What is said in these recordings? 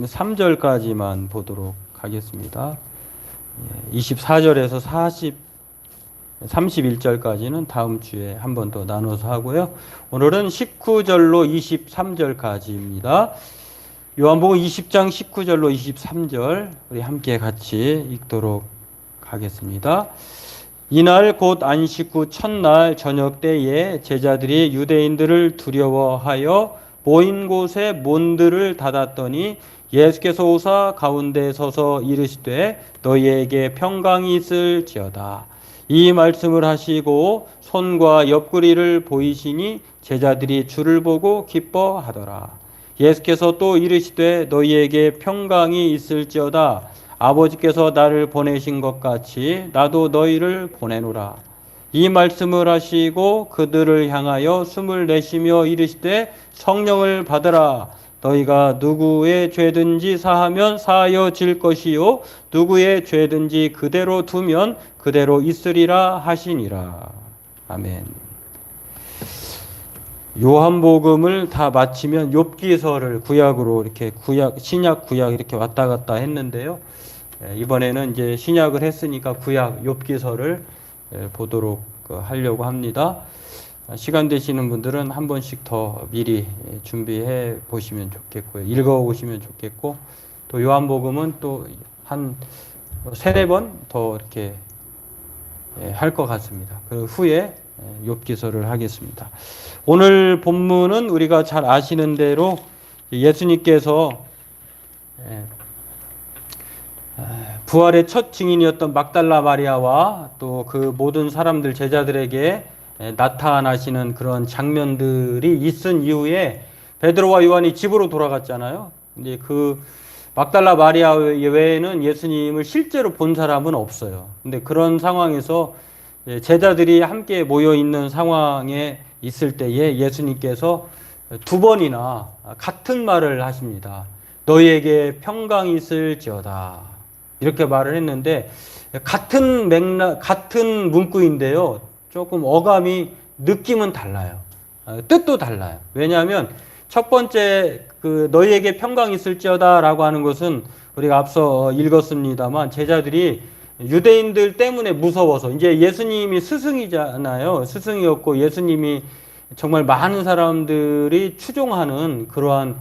23절까지만 보도록 하겠습니다. 24절에서 31절까지는 다음 주에 한 번 더 나눠서 하고요. 오늘은 19절로 23절까지입니다. 요한복음 20장 19절로 23절 우리 함께 같이 읽도록 하겠습니다. 이날 곧 안식 후 첫날 저녁 때에 제자들이 유대인들을 두려워하여 모인 곳에 문들을 닫았더니 예수께서 오사 가운데 서서 이르시되 너희에게 평강이 있을지어다. 이 말씀을 하시고 손과 옆구리를 보이시니 제자들이 주를 보고 기뻐하더라. 예수께서 또 이르시되 너희에게 평강이 있을지어다. 아버지께서 나를 보내신 것 같이 나도 너희를 보내노라. 이 말씀을 하시고 그들을 향하여 숨을 내쉬며 이르시되 성령을 받으라. 너희가 누구의 죄든지 사하면 사하여질 것이요 누구의 죄든지 그대로 두면 그대로 있으리라 하시니라. 아멘. 요한복음을 다 마치면 욥기서를 구약으로 이렇게 신약 구약 이렇게 왔다 갔다 했는데요. 이번에는 이제 신약을 했으니까 구약 욥기서를 보도록 하려고 합니다. 시간 되시는 분들은 한 번씩 더 미리 준비해 보시면 좋겠고요. 읽어 보시면 좋겠고, 또 요한복음은 또 한 세네 번 더 이렇게 할 것 같습니다. 그 후에 욥기서를 하겠습니다. 오늘 본문은 우리가 잘 아시는 대로 예수님께서 부활의 첫 증인이었던 막달라 마리아와 또 그 모든 사람들 제자들에게 나타나시는 그런 장면들이 있은 이후에 베드로와 요한이 집으로 돌아갔잖아요. 근데 그 막달라 마리아 외에는 예수님을 실제로 본 사람은 없어요. 근데 그런 상황에서 제자들이 함께 모여 있는 상황에 있을 때에 예수님께서 두 번이나 같은 말을 하십니다. 너희에게 평강이 있을지어다. 이렇게 말을 했는데 같은 맥락, 같은 문구인데요. 조금 어감이 느낌은 달라요. 뜻도 달라요. 왜냐하면 첫 번째 그 너희에게 평강이 있을지어다라고 하는 것은 우리가 앞서 읽었습니다만 제자들이 유대인들 때문에 무서워서 이제 예수님이 스승이잖아요. 스승이었고 예수님이 정말 많은 사람들이 추종하는 그러한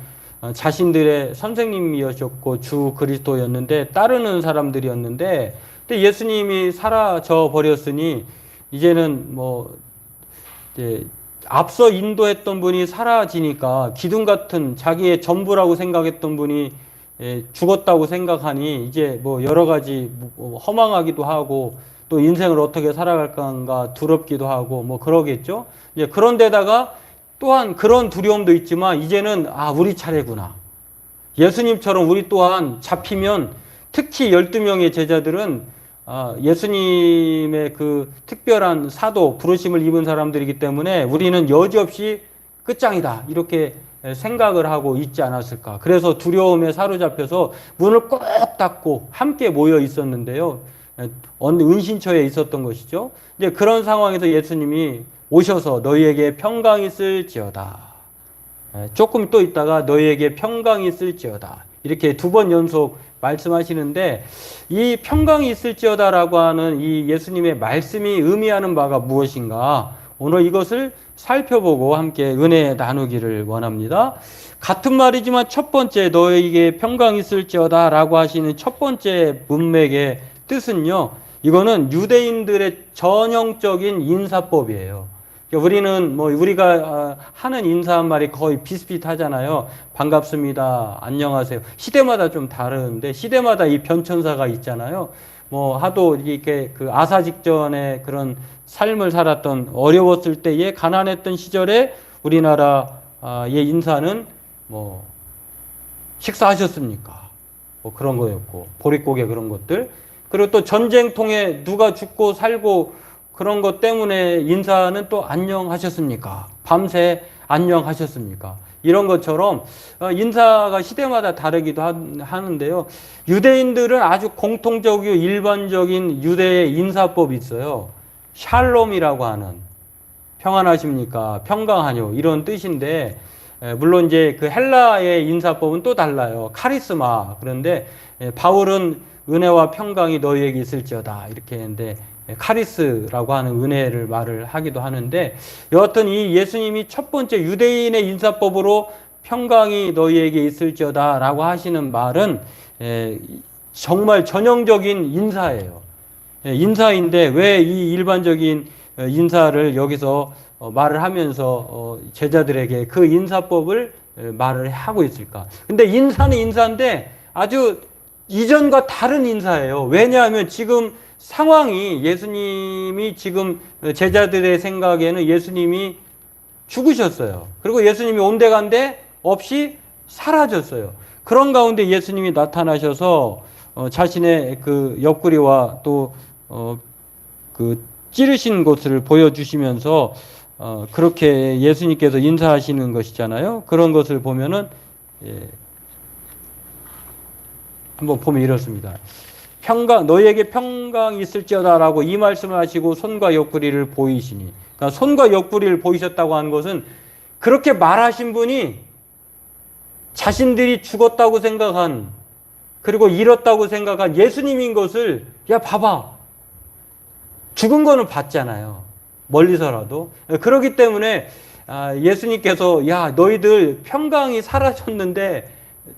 자신들의 선생님이셨고 주 그리스도였는데 따르는 사람들이었는데 근데 예수님이 사라져 버렸으니 이제는 뭐 이제 앞서 인도했던 분이 사라지니까 기둥 같은 자기의 전부라고 생각했던 분이 죽었다고 생각하니 이제 뭐 여러 가지 허망하기도 하고 또 인생을 어떻게 살아갈까 두렵기도 하고 뭐 그러겠죠. 이제 그런데다가 또한 그런 두려움도 있지만 이제는 우리 차례구나. 예수님처럼 우리 또한 잡히면 특히 12명의 제자들은 예수님의 그 특별한 사도 부르심을 입은 사람들이기 때문에 우리는 여지없이 끝장이다 이렇게 생각을 하고 있지 않았을까. 그래서 두려움에 사로잡혀서 문을 꼭 닫고 함께 모여 있었는데요. 은신처에 있었던 것이죠. 이제 그런 상황에서 예수님이 오셔서 너희에게 평강이 있을지어다. 조금 또 있다가 너희에게 평강이 있을지어다. 이렇게 두 번 연속 말씀하시는데 이 평강이 있을지어다라고 하는 이 예수님의 말씀이 의미하는 바가 무엇인가? 오늘 이것을 살펴보고 함께 은혜 나누기를 원합니다. 같은 말이지만 첫 번째 너에게 평강이 있을지어다라고 하시는 첫 번째 문맥의 뜻은요. 이거는 유대인들의 전형적인 인사법이에요. 우리는 뭐 우리가 하는 인사한 말이 거의 비슷비슷하잖아요. 반갑습니다. 안녕하세요. 시대마다 좀 다른데 시대마다 이 변천사가 있잖아요. 뭐 하도 이렇게 그 아사 직전에 그런 삶을 살았던 어려웠을 때에 가난했던 시절에 우리나라의 인사는 뭐 식사하셨습니까? 뭐 그런 거였고 보릿고개 그런 것들. 그리고 또 전쟁통에 누가 죽고 살고 그런 것 때문에 인사는 또 안녕하셨습니까? 밤새 안녕하셨습니까? 이런 것처럼 인사가 시대마다 다르기도 하는데요. 유대인들은 아주 공통적이고 일반적인 유대의 인사법이 있어요. 샬롬이라고 하는 평안하십니까? 평강하뇨? 이런 뜻인데 물론 이제 그 헬라의 인사법은 또 달라요. 카리스마. 그런데 바울은 은혜와 평강이 너희에게 있을지어다 이렇게 했는데 카리스라고 하는 은혜를 말을 하기도 하는데, 여하튼 이 예수님이 첫 번째 유대인의 인사법으로 평강이 너희에게 있을지어다 라고 하시는 말은 정말 전형적인 인사예요. 인사인데 왜 이 일반적인 인사를 여기서 말을 하면서 제자들에게 그 인사법을 말을 하고 있을까? 근데 인사는 인사인데 아주 이전과 다른 인사예요. 왜냐하면 지금 상황이, 예수님이 지금 제자들의 생각에는 예수님이 죽으셨어요. 그리고 예수님이 온데간데 없이 사라졌어요. 그런 가운데 예수님이 나타나셔서 자신의 그 옆구리와 또 그 찌르신 곳을 보여주시면서 그렇게 예수님께서 인사하시는 것이잖아요. 그런 것을 보면은 한번 보면 이렇습니다. 평강, 너희에게 평강이 있을지어다라고 이 말씀을 하시고 손과 옆구리를 보이시니. 그러니까 손과 옆구리를 보이셨다고 하는 것은 그렇게 말하신 분이 자신들이 죽었다고 생각한, 그리고 잃었다고 생각한 예수님인 것을, 야 봐봐, 죽은 거는 봤잖아요. 멀리서라도. 그렇기 때문에 예수님께서 야 너희들 평강이 사라졌는데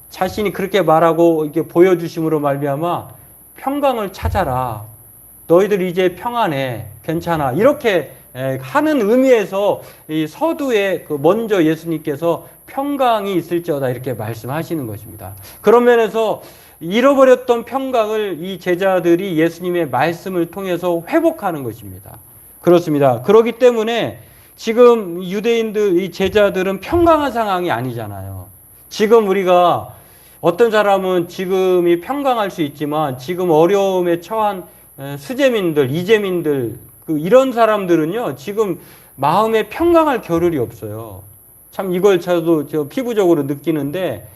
자신이 그렇게 말하고 이렇게 보여주심으로 말미암아 평강을 찾아라. 너희들 이제 평안해. 괜찮아. 이렇게 하는 의미에서 이 서두에 먼저 예수님께서 평강이 있을지어다 이렇게 말씀하시는 것입니다. 그런 면에서 잃어버렸던 평강을 이 제자들이 예수님의 말씀을 통해서 회복하는 것입니다. 그렇습니다. 그렇기 때문에 지금 유대인들, 이 제자들은 평강한 상황이 아니잖아요. 지금 우리가 어떤 사람은 지금이 평강할 수 있지만 지금 어려움에 처한 수재민들, 이재민들, 이런 사람들은요, 지금 마음에 평강할 겨를이 없어요. 참 이걸 저도 피부적으로 느끼는데,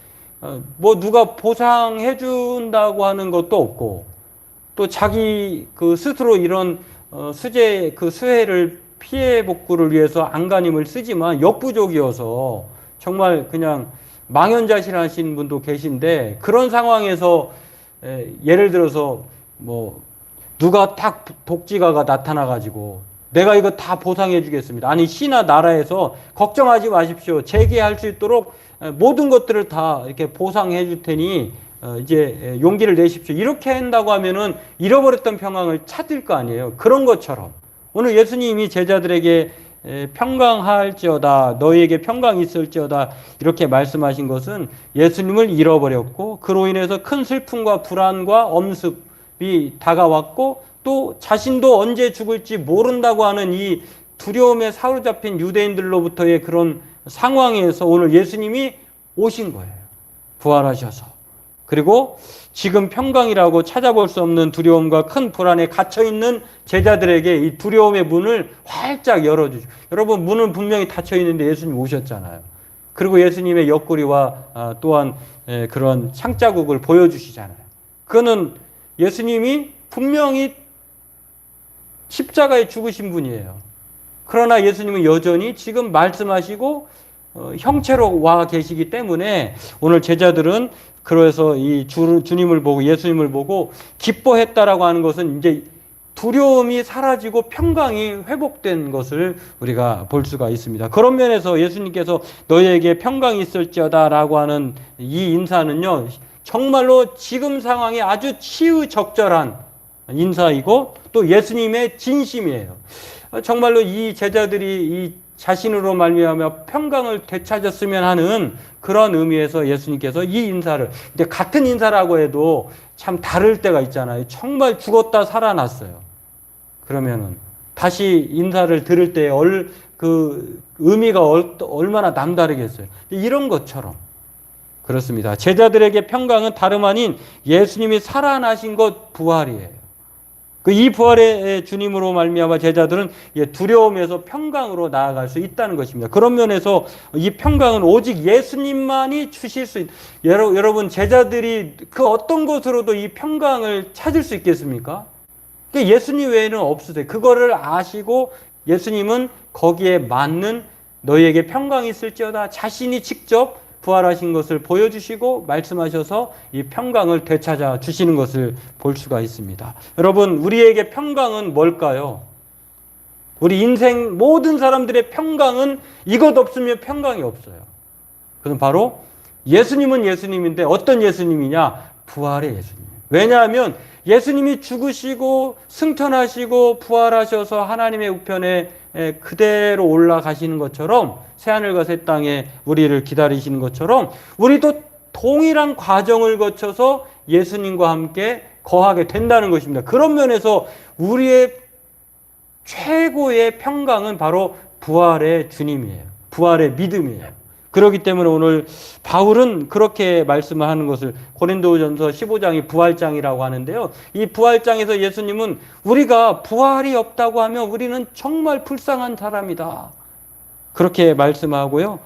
뭐 누가 보상해 준다고 하는 것도 없고, 또 자기 스스로 이런 수재 수혜를 피해 복구를 위해서 안간힘을 쓰지만 역부족이어서 정말 그냥 망연자실하신 분도 계신데, 그런 상황에서 예를 들어서 뭐 누가 딱 독지가가 나타나 가지고 내가 이거 다 보상해 주겠습니다. 아니 시나 나라에서 걱정하지 마십시오. 재개할 수 있도록 모든 것들을 다 이렇게 보상해 줄 테니 이제 용기를 내십시오. 이렇게 한다고 하면은 잃어버렸던 평강을 찾을 거 아니에요. 그런 것처럼 오늘 예수님이 제자들에게 평강할지어다, 너희에게 평강이 있을지어다 이렇게 말씀하신 것은 예수님을 잃어버렸고 그로 인해서 큰 슬픔과 불안과 엄습이 다가왔고 또 자신도 언제 죽을지 모른다고 하는 이 두려움에 사로잡힌 유대인들로부터의 그런 상황에서 오늘 예수님이 오신 거예요. 부활하셔서. 그리고 지금 평강이라고 찾아볼 수 없는 두려움과 큰 불안에 갇혀있는 제자들에게 이 두려움의 문을 활짝 열어주죠. 여러분, 문은 분명히 닫혀있는데 예수님 오셨잖아요. 그리고 예수님의 옆구리와 또한 그런 창자국을 보여주시잖아요. 그거는 예수님이 분명히 십자가에 죽으신 분이에요. 그러나 예수님은 여전히 지금 말씀하시고 형체로 와 계시기 때문에 오늘 제자들은 그래서 이 주님을 보고 예수님을 보고 기뻐했다라고 하는 것은 이제 두려움이 사라지고 평강이 회복된 것을 우리가 볼 수가 있습니다. 그런 면에서 예수님께서 너희에게 평강이 있을지어다라고 하는 이 인사는요, 정말로 지금 상황에 아주 치유적절한 인사이고 또 예수님의 진심이에요. 정말로 이 제자들이 이 자신으로 말미암아 평강을 되찾았으면 하는 그런 의미에서 예수님께서 이 인사를, 이제 같은 인사라고 해도 참 다를 때가 있잖아요. 정말 죽었다 살아났어요. 그러면은 다시 인사를 들을 때 그 의미가 얼마나 남다르겠어요. 이런 것처럼 그렇습니다. 제자들에게 평강은 다름 아닌 예수님이 살아나신 것, 부활이에요. 이 부활의 주님으로 말미암아 제자들은 두려움에서 평강으로 나아갈 수 있다는 것입니다. 그런 면에서 이 평강은 오직 예수님만이 주실 수 여러분, 제자들이 그 어떤 것으로도 이 평강을 찾을 수 있겠습니까? 예수님 외에는 없으세요. 그거를 아시고 예수님은 거기에 맞는 너희에게 평강이 있을지어다. 자신이 직접 부활하신 것을 보여주시고 말씀하셔서 이 평강을 되찾아 주시는 것을 볼 수가 있습니다. 여러분, 우리에게 평강은 뭘까요? 우리 인생 모든 사람들의 평강은 이것 없으면 평강이 없어요. 그건 바로 예수님은 예수님인데 어떤 예수님이냐? 부활의 예수님. 왜냐하면 예수님이 죽으시고 승천하시고 부활하셔서 하나님의 우편에 그대로 올라가시는 것처럼 새하늘과 새 땅에 우리를 기다리시는 것처럼 우리도 동일한 과정을 거쳐서 예수님과 함께 거하게 된다는 것입니다. 그런 면에서 우리의 최고의 평강은 바로 부활의 주님이에요. 부활의 믿음이에요. 그렇기 때문에 오늘 바울은 그렇게 말씀을 하는 것을 고린도전서 15장이 부활장이라고 하는데요. 이 부활장에서 예수님은 우리가 부활이 없다고 하면 우리는 정말 불쌍한 사람이다. 그렇게 말씀하고요.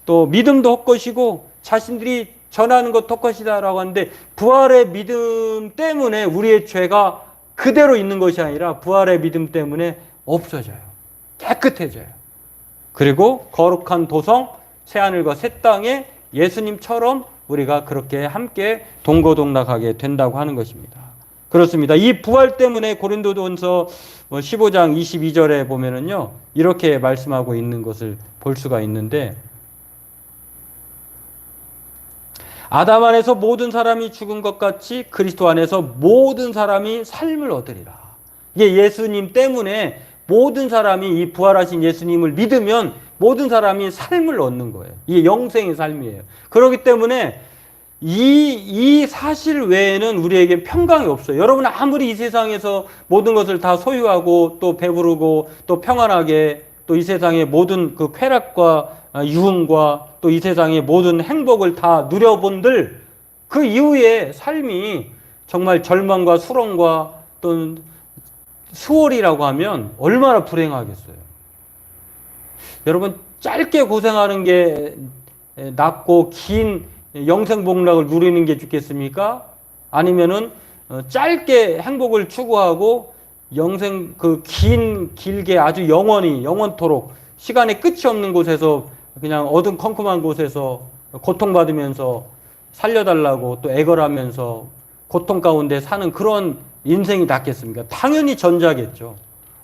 또 믿음도 헛것이고 자신들이 전하는 것 헛것이다라고 하는데 부활의 믿음 때문에 우리의 죄가 그대로 있는 것이 아니라 부활의 믿음 때문에 없어져요. 깨끗해져요. 그리고 거룩한 도성 새하늘과 새 땅에 예수님처럼 우리가 그렇게 함께 동거동락하게 된다고 하는 것입니다. 그렇습니다. 이 부활 때문에 고린도전서 15장 22절에 보면은요, 이렇게 말씀하고 있는 것을 볼 수가 있는데, 아담 안에서 모든 사람이 죽은 것 같이 그리스도 안에서 모든 사람이 삶을 얻으리라. 이게 예수님 때문에 모든 사람이 이 부활하신 예수님을 믿으면 모든 사람이 삶을 얻는 거예요. 이게 영생의 삶이에요. 그렇기 때문에 이 사실 외에는 우리에게 평강이 없어요. 여러분 아무리 이 세상에서 모든 것을 다 소유하고 또 배부르고 또 평안하게 또 이 세상의 모든 그 쾌락과 유흥과 또 이 세상의 모든 행복을 다 누려본들 그 이후의 삶이 정말 절망과 수렁과 또 수월이라고 하면 얼마나 불행하겠어요. 여러분 짧게 고생하는 게 낫고 긴 영생복락을 누리는 게 좋겠습니까? 아니면은 짧게 행복을 추구하고 영생 길게 아주 영원토록 시간의 끝이 없는 곳에서 그냥 어둠컴컴한 곳에서 고통받으면서 살려달라고 또 애걸하면서 고통 가운데 사는 그런 인생이 낫겠습니까? 당연히 전자겠죠.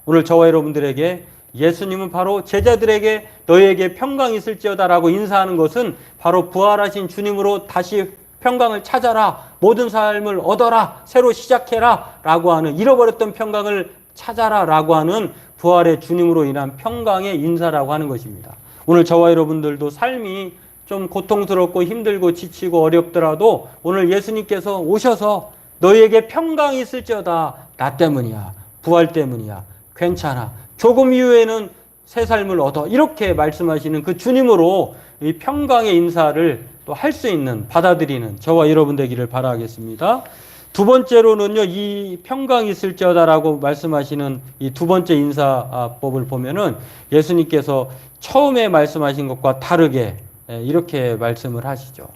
오늘 저와 여러분들에게 예수님은 바로 제자들에게 너희에게 평강이 있을지어다라고 인사하는 것은 바로 부활하신 주님으로 다시 평강을 찾아라, 모든 삶을 얻어라, 새로 시작해라 라고 하는, 잃어버렸던 평강을 찾아라 라고 하는 부활의 주님으로 인한 평강의 인사라고 하는 것입니다. 오늘 저와 여러분들도 삶이 좀 고통스럽고 힘들고 지치고 어렵더라도 오늘 예수님께서 오셔서 너희에게 평강이 있을지어다. 나 때문이야, 부활 때문이야, 괜찮아, 조금 이후에는 새 삶을 얻어, 이렇게 말씀하시는 그 주님으로 이 평강의 인사를 또 할 수 있는, 받아들이는 저와 여러분 되기를 바라겠습니다. 두 번째로는요, 이 평강이 있을지어다라고 말씀하시는 이 두 번째 인사법을 보면은 예수님께서 처음에 말씀하신 것과 다르게 이렇게 말씀을 하시죠.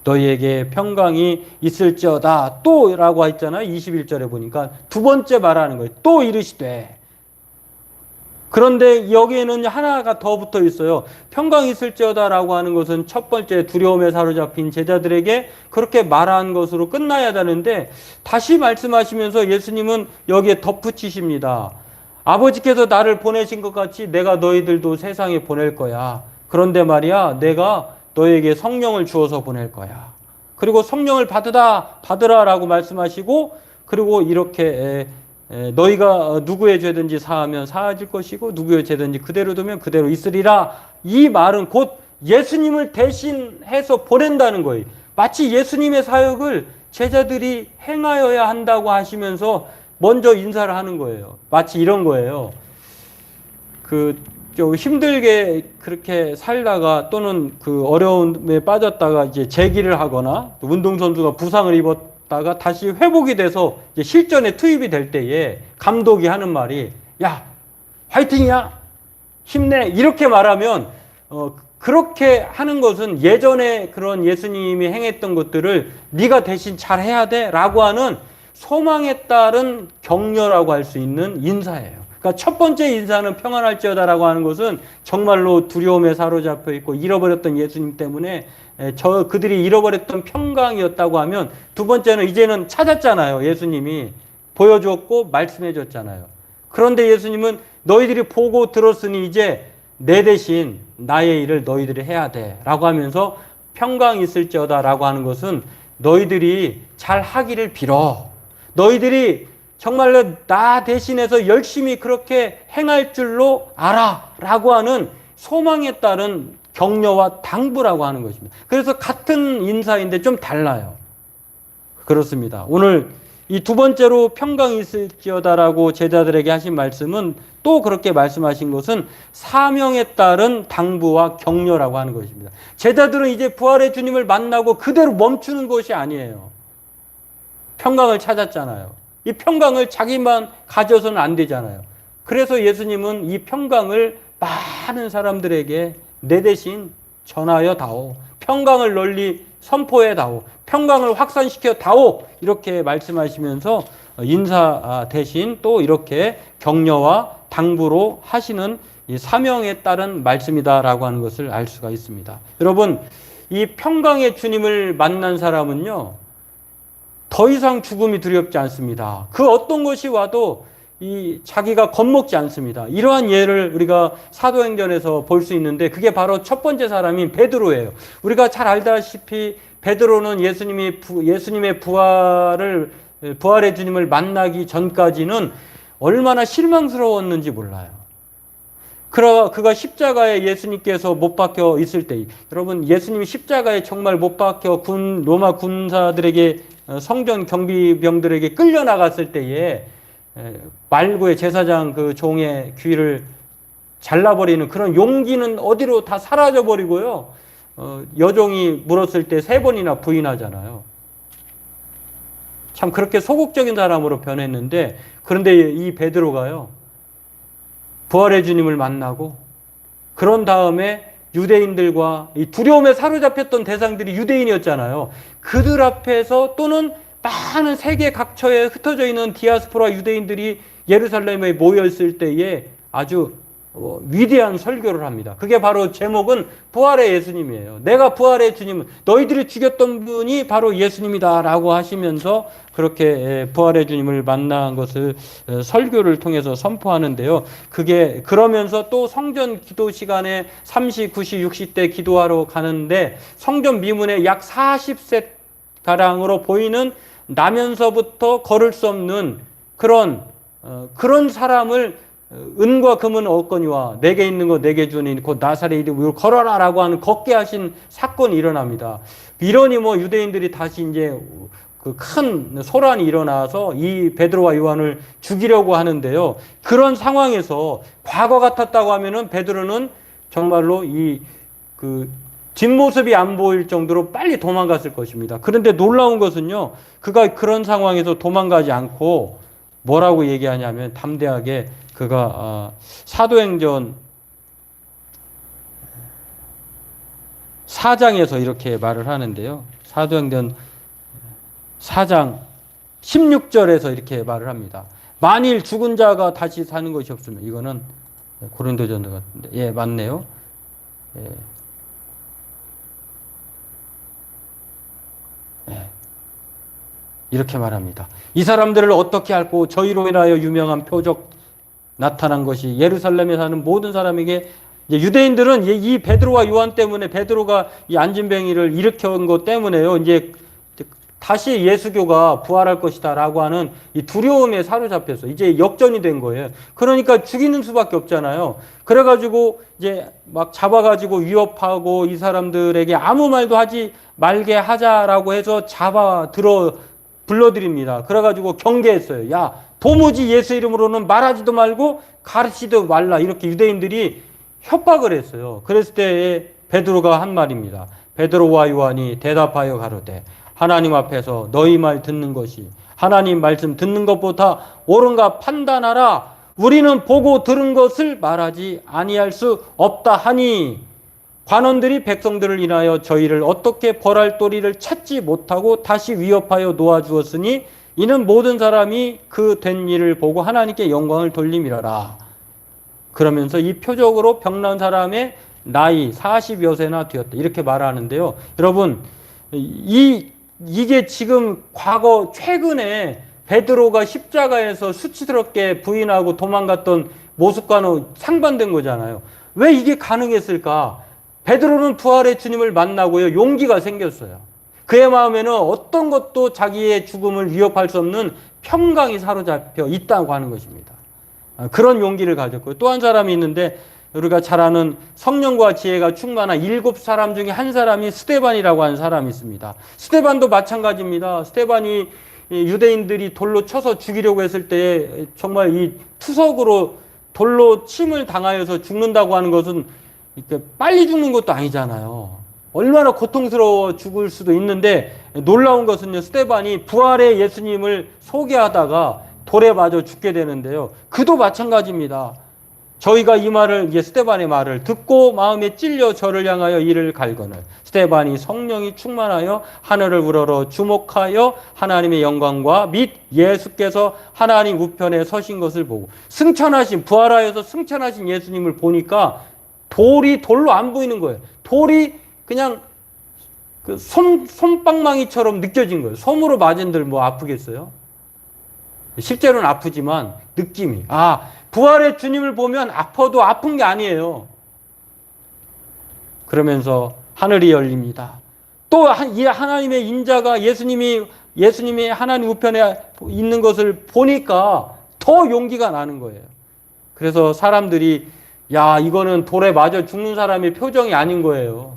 너희에게 평강이 있을지어다 또 라고 했잖아요. 21절에 보니까 두 번째 말하는 거예요. 또 이르시되. 그런데 여기에는 하나가 더 붙어 있어요. 평강이 있을지어다 라고 하는 것은 첫 번째 두려움에 사로잡힌 제자들에게 그렇게 말한 것으로 끝나야 되는데 다시 말씀하시면서 예수님은 여기에 덧붙이십니다. 아버지께서 나를 보내신 것 같이 내가 너희들도 세상에 보낼 거야. 그런데 말이야, 내가 너에게 성령을 주어서 보낼 거야. 그리고 성령을 받으라 라고 말씀하시고, 그리고 이렇게 너희가 누구의 죄든지 사하면 사하질 것이고 누구의 죄든지 그대로 두면 그대로 있으리라. 이 말은 곧 예수님을 대신해서 보낸다는 거예요. 마치 예수님의 사역을 제자들이 행하여야 한다고 하시면서 먼저 인사를 하는 거예요. 마치 이런 거예요. 좀 힘들게 그렇게 살다가 또는 그 어려움에 빠졌다가 이제 재기를 하거나 운동선수가 부상을 입었다가 다시 회복이 돼서 이제 실전에 투입이 될 때에 감독이 하는 말이 야, 화이팅이야, 힘내, 이렇게 말하면 그렇게 하는 것은 예전에 그런 예수님이 행했던 것들을 네가 대신 잘 해야 돼 라고 하는 소망에 따른 격려라고 할 수 있는 인사예요. 그러니까 첫 번째 인사는 평안할지어다라고 하는 것은 정말로 두려움에 사로잡혀 있고 잃어버렸던 예수님 때문에 그들이 잃어버렸던 평강이었다고 하면, 두 번째는 이제는 찾았잖아요. 예수님이 보여줬고 말씀해 줬잖아요. 그런데 예수님은 너희들이 보고 들었으니 이제 내 대신 나의 일을 너희들이 해야 돼 라고 하면서 평강이 있을지어다 라고 하는 것은 너희들이 잘 하기를 빌어, 너희들이 정말로 나 대신해서 열심히 그렇게 행할 줄로 알아 라고 하는 소망에 따른 격려와 당부라고 하는 것입니다. 그래서 같은 인사인데 좀 달라요. 그렇습니다. 오늘 이 두 번째로 평강이 있을지어다라고 제자들에게 하신 말씀은 또 그렇게 말씀하신 것은 사명에 따른 당부와 격려라고 하는 것입니다. 제자들은 이제 부활의 주님을 만나고 그대로 멈추는 것이 아니에요. 평강을 찾았잖아요. 이 평강을 자기만 가져서는 안 되잖아요. 그래서 예수님은 이 평강을 많은 사람들에게 내 대신 전하여 다오, 평강을 널리 선포해 다오, 평강을 확산시켜 다오, 이렇게 말씀하시면서 인사 대신 또 이렇게 격려와 당부로 하시는 이 사명에 따른 말씀이다라고 하는 것을 알 수가 있습니다. 여러분, 이 평강의 주님을 만난 사람은요, 더 이상 죽음이 두렵지 않습니다. 그 어떤 것이 와도 자기가 겁먹지 않습니다. 이러한 예를 우리가 사도행전에서 볼 수 있는데, 그게 바로 첫 번째 사람인 베드로예요. 우리가 잘 알다시피 베드로는 예수님의 부활의 주님을 만나기 전까지는 얼마나 실망스러웠는지 몰라요. 그가 십자가에 예수님께서 못 박혀 있을 때, 여러분, 예수님이 십자가에 정말 못 박혀 로마 군사들에게, 성전 경비병들에게 끌려나갔을 때에 말구의 제사장 그 종의 귀를 잘라버리는 그런 용기는 어디로 다 사라져버리고요. 여종이 물었을 때 3번이나 부인하잖아요. 참 그렇게 소극적인 사람으로 변했는데, 그런데 이 베드로가요, 부활의 주님을 만나고 그런 다음에 유대인들과 이 두려움에 사로잡혔던 대상들이 유대인이었잖아요. 그들 앞에서, 또는 많은 세계 각처에 흩어져 있는 디아스포라 유대인들이 예루살렘에 모여있을 때에 아주 위대한 설교를 합니다. 그게 바로 제목은 부활의 예수님이에요. 내가 부활의 주님은, 너희들이 죽였던 분이 바로 예수님이다 라고 하시면서 그렇게 부활의 주님을 만난 것을 설교를 통해서 선포하는데요. 그게 그러면서 또 성전 기도 시간에 3시, 9시, 60대 기도하러 가는데, 성전 미문에 약 40세 가량으로 보이는 나면서부터 걸을 수 없는 그런 사람을, 은과 금은 얻거니와 내게 있는 거 내게 주니 곧 나사렛 이름으로 걸어라 라고 하는 걷게 하신 사건이 일어납니다. 이러니 유대인들이 다시 이제 그 큰 소란이 일어나서 이 베드로와 요한을 죽이려고 하는데요. 그런 상황에서 과거 같았다고 하면은 베드로는 정말로 그 뒷모습이 안 보일 정도로 빨리 도망갔을 것입니다. 그런데 놀라운 것은요, 그가 그런 상황에서 도망가지 않고 뭐라고 얘기하냐면, 담대하게 그가 사도행전 4장에서 이렇게 말을 하는데요. 사도행전 4장 16절에서 이렇게 말을 합니다. 만일 죽은 자가 다시 사는 것이 없으면, 이거는 고린도전서 같은데, 예, 맞네요. 예. 예. 이렇게 말합니다. 이 사람들을 어떻게 할꼬? 저희로 인하여 유명한 표적 나타난 것이 예루살렘에 사는 모든 사람에게, 유대인들은 이 베드로와 요한 때문에, 베드로가 이 안진뱅이를 일으켜온 것 때문에요, 이제 다시 예수교가 부활할 것이다 라고 하는 이 두려움에 사로잡혀서 이제 역전이 된 거예요. 그러니까 죽이는 수밖에 없잖아요. 그래가지고 이제 막 잡아가지고 위협하고 이 사람들에게 아무 말도 하지 말게 하자라고 해서 불러드립니다. 그래가지고 경계했어요. 야, 도무지 예수 이름으로는 말하지도 말고 가르치지도 말라, 이렇게 유대인들이 협박을 했어요. 그랬을 때 베드로가 한 말입니다. 베드로와 요한이 대답하여 가로되, 하나님 앞에서 너희 말 듣는 것이 하나님 말씀 듣는 것보다 옳은가 판단하라. 우리는 보고 들은 것을 말하지 아니할 수 없다 하니, 관원들이 백성들을 인하여 저희를 어떻게 벌할 도리를 찾지 못하고 다시 위협하여 놓아주었으니 이는 모든 사람이 그 된 일을 보고 하나님께 영광을 돌림이라라. 그러면서 이 표적으로 병난 사람의 나이 40여 세나 되었다. 이렇게 말하는데요. 여러분, 이게 지금 과거 최근에 베드로가 십자가에서 수치스럽게 부인하고 도망갔던 모습과는 상반된 거잖아요. 왜 이게 가능했을까? 베드로는 부활의 주님을 만나고요. 용기가 생겼어요. 그의 마음에는 어떤 것도 자기의 죽음을 위협할 수 없는 평강이 사로잡혀 있다고 하는 것입니다. 그런 용기를 가졌고요. 또 한 사람이 있는데 우리가 잘 아는 성령과 지혜가 충만한 7사람 중에 한 사람이 스데반이라고 하는 사람이 있습니다. 스데반도 마찬가지입니다. 스데반이 유대인들이 돌로 쳐서 죽이려고 했을 때 정말 이 투석으로 돌로 침을 당하여서 죽는다고 하는 것은 이렇게 빨리 죽는 것도 아니잖아요. 얼마나 고통스러워 죽을 수도 있는데 놀라운 것은요. 스데반이 부활의 예수님을 소개하다가 돌에 맞아 죽게 되는데요. 그도 마찬가지입니다. 저희가 이 말을, 스데반의 말을 듣고 마음에 찔려 저를 향하여 이를 갈거늘 스데반이 성령이 충만하여 하늘을 우러러 주목하여 하나님의 영광과 및 예수께서 하나님 우편에 서신 것을 보고 승천하신, 부활하여서 승천하신 예수님을 보니까 돌이 돌로 안 보이는 거예요. 돌이 그냥 그 솜방망이처럼 느껴진 거예요. 솜으로 맞은들 뭐 아프겠어요? 실제로는 아프지만 느낌이, 부활의 주님을 보면 아파도 아픈 게 아니에요. 그러면서 하늘이 열립니다. 또 이 하나님의 인자가 예수님이 하나님 우편에 있는 것을 보니까 더 용기가 나는 거예요. 그래서 사람들이 이거는 돌에 맞아 죽는 사람의 표정이 아닌 거예요.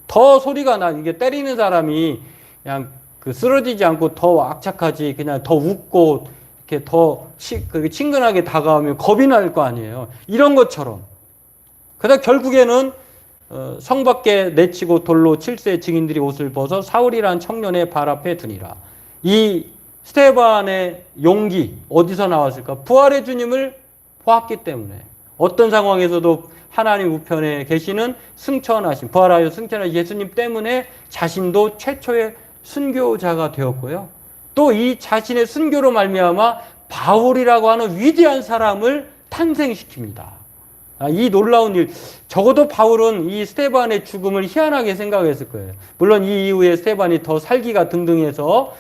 더 소리가 나. 이게 때리는 사람이 그냥 쓰러지지 않고 더 악착하지, 그냥 더 웃고 이렇게 더 친근하게 다가오면 겁이 날 거 아니에요. 이런 것처럼. 그러다 결국에는 성 밖에 내치고 돌로 7세 증인들이 옷을 벗어 사울이라는 청년의 발 앞에 두니라. 이 스데반의 용기 어디서 나왔을까? 부활의 주님을 보았기 때문에. 어떤 상황에서도 하나님 우편에 계시는 승천하신, 부활하여 승천하신 예수님 때문에 자신도 최초의 순교자가 되었고요. 또 이 자신의 순교로 말미암아 바울이라고 하는 위대한 사람을 탄생시킵니다. 이 놀라운 일, 적어도 바울은 이 스데반의 죽음을 희한하게 생각했을 거예요. 물론 이 이후에 스데반이 더 살기가 등등해서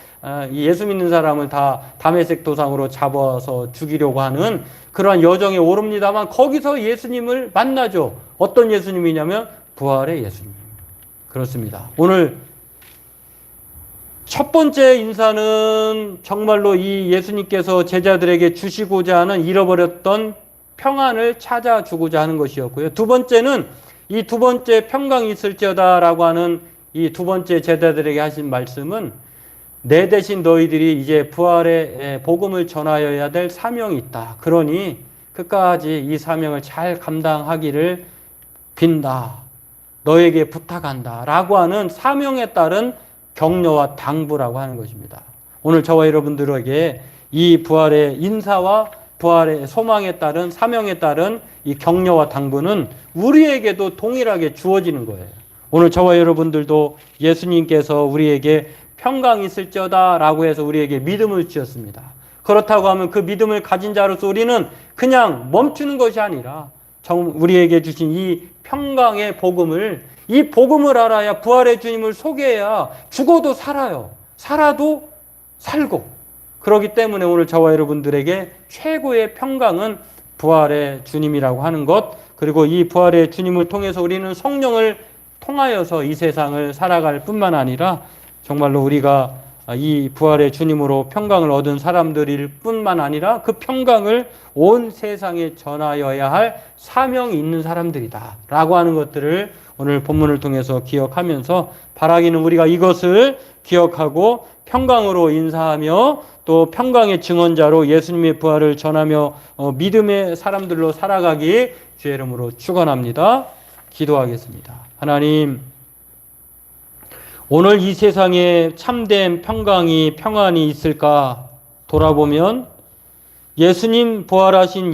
이 예수 믿는 사람을 다 다메섹 도상으로 잡아서 죽이려고 하는 그러한 여정에 오릅니다만 거기서 예수님을 만나죠. 어떤 예수님이냐면 부활의 예수님. 그렇습니다. 오늘 첫 번째 인사는 정말로 이 예수님께서 제자들에게 주시고자 하는 잃어버렸던 평안을 찾아주고자 하는 것이었고요. 두 번째는 이 두 번째 평강이 있을지어다라고 하는 이 두 번째 제자들에게 하신 말씀은 내 대신 너희들이 이제 부활의 복음을 전하여야 될 사명이 있다. 그러니 끝까지 이 사명을 잘 감당하기를 빈다. 너에게 부탁한다. 라고 하는 사명에 따른 격려와 당부라고 하는 것입니다. 오늘 저와 여러분들에게 이 부활의 인사와 부활의 소망에 따른 사명에 따른 이 격려와 당부는 우리에게도 동일하게 주어지는 거예요. 오늘 저와 여러분들도 예수님께서 우리에게 평강이 있을지어다 라고 해서 우리에게 믿음을 주셨습니다. 그렇다고 하면 그 믿음을 가진 자로서 우리는 그냥 멈추는 것이 아니라 우리에게 주신 이 평강의 복음을, 이 복음을 알아야 부활의 주님을 소개해야 죽어도 살아요. 살아도 살고. 그렇기 때문에 오늘 저와 여러분들에게 최고의 평강은 부활의 주님이라고 하는 것, 그리고 이 부활의 주님을 통해서 우리는 성령을 통하여서 이 세상을 살아갈 뿐만 아니라 정말로 우리가 이 부활의 주님으로 평강을 얻은 사람들일 뿐만 아니라 그 평강을 온 세상에 전하여야 할 사명이 있는 사람들이다 라고 하는 것들을 오늘 본문을 통해서 기억하면서 바라기는 우리가 이것을 기억하고 평강으로 인사하며 또 평강의 증언자로 예수님의 부활을 전하며 믿음의 사람들로 살아가기 주의 이름으로 축원합니다. 기도하겠습니다. 하나님, 오늘 이 세상에 참된 평안이 있을까 돌아보면 예수님 부활하신